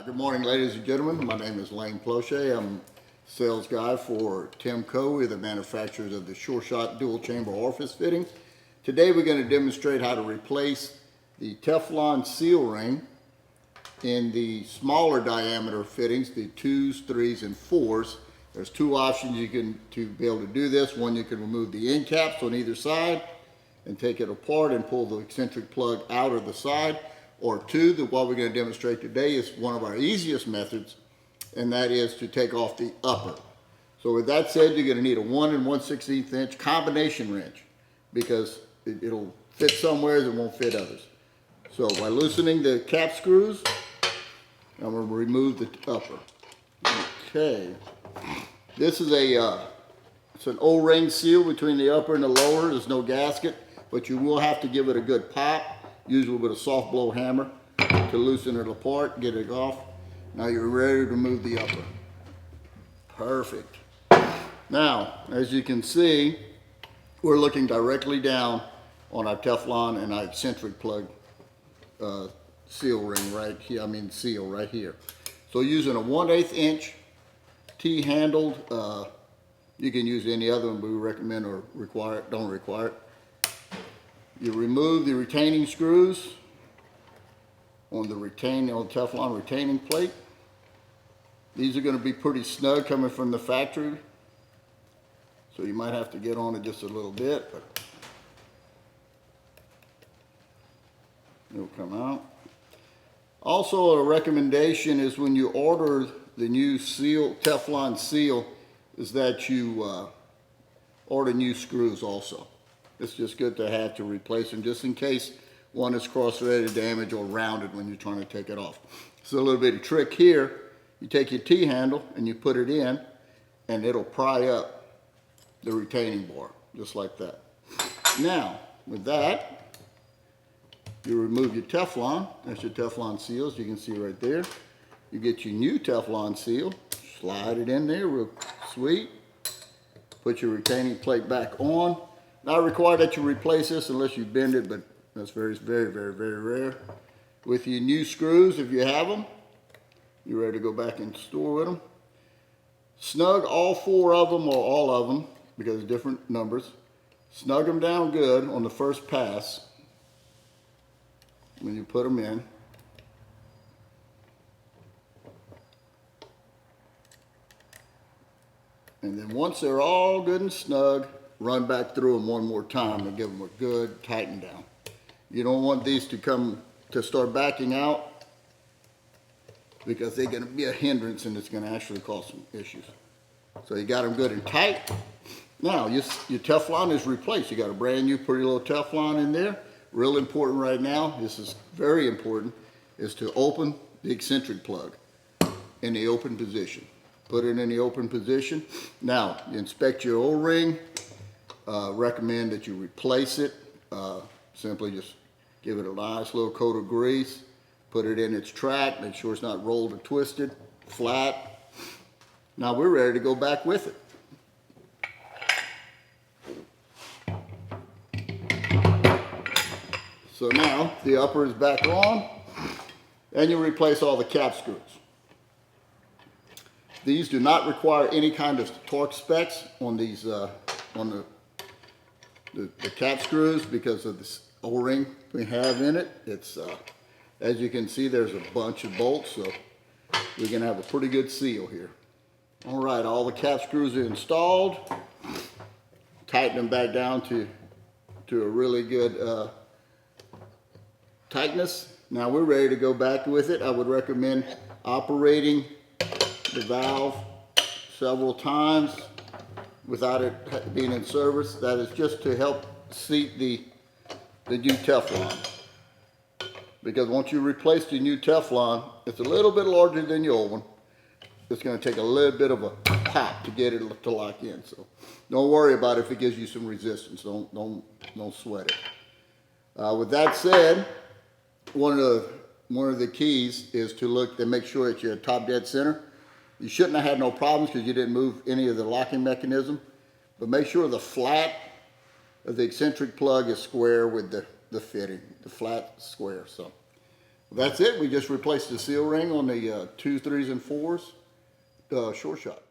Good morning, ladies and gentlemen. My name is Lane Plochet. I'm sales guy for TMCO. We're the manufacturers of the Sure Shot dual chamber orifice fitting. Today we're going to demonstrate how to replace the Teflon seal ring in the smaller diameter fittings, the 2s, 3s, and 4s. There's two options to be able to do this. One, you can remove the end caps on either side and take it apart and pull the eccentric plug out of the side. Or two, what we're going to demonstrate today is one of our easiest methods, and that is to take off the upper. So with that said, you're going to need a 1 1/16 inch combination wrench because it'll fit somewhere and won't fit others. So by loosening the cap screws, I'm going to remove the upper. Okay. This is it's an O-ring seal between the upper and the lower. There's no gasket, but you will have to give it a good pop, usually with a soft blow hammer, to loosen it apart, get it off. Now you're ready to remove the upper. Perfect. Now, as you can see, we're looking directly down on our Teflon and our eccentric plug seal ring right here, seal right here. So using a 1/8 inch T-handled, you can use any other one, but we recommend or don't require it. You remove the retaining screws on the Teflon retaining plate. These are going to be pretty snug coming from the factory, so you might have to get on it just a little bit, but it'll come out. Also, a recommendation is when you order the new Teflon seal, is that you order new screws also. It's just good to have to replace them just in case one is cross-threaded, damaged, or rounded when you're trying to take it off. So a little bit of trick here. You take your T-handle and you put it in, and it'll pry up the retaining bar, just like that. Now, with that, you remove your Teflon. That's your Teflon seals, you can see right there. You get your new Teflon seal, slide it in there real sweet. Put your retaining plate back on. Not required that you replace this unless you bend it, but that's very, very, very, very rare. With your new screws, if you have them, you're ready to go back in the store with them. Snug all 4 of them or all of them, because different numbers. Snug them down good on the first pass when you put them in. And then once they're all good and snug, run back through them one more time and give them a good tighten down. You don't want these to start backing out, because they're going to be a hindrance and it's going to actually cause some issues. So you got them good and tight. Now your Teflon is replaced. You got a brand new pretty little Teflon in there. Real important right now, this is very important, is to open the eccentric plug in the open position. Put it in the open position. Now, you inspect your O-ring. Recommend that you replace it. Simply just give it a nice little coat of grease. Put it in its track. Make sure it's not rolled or twisted. Flat. Now we're ready to go back with it. So now the upper is back on, and you replace all the cap screws. These do not require any kind of torque specs on these on the cap screws because of this O-ring we have in it. It's as you can see, there's a bunch of bolts, so we're gonna have a pretty good seal here. All right, all the cap screws are installed. Tighten them back down to a really good tightness. Now we're ready to go back with it. I would recommend operating the valve several times without it being in service. That is just to help seat the new Teflon. Because once you replace the new Teflon, it's a little bit larger than the old one. It's going to take a little bit of a pop to get it to lock in. So don't worry about it if it gives you some resistance. Don't sweat it. With that said, one of the keys is to make sure that you're at top dead center. You shouldn't have had no problems because you didn't move any of the locking mechanism, but make sure the flat of the eccentric plug is square with the fitting, the flat square. So That's it. We just replaced the seal ring on the 2s, 3s, and 4s short shot.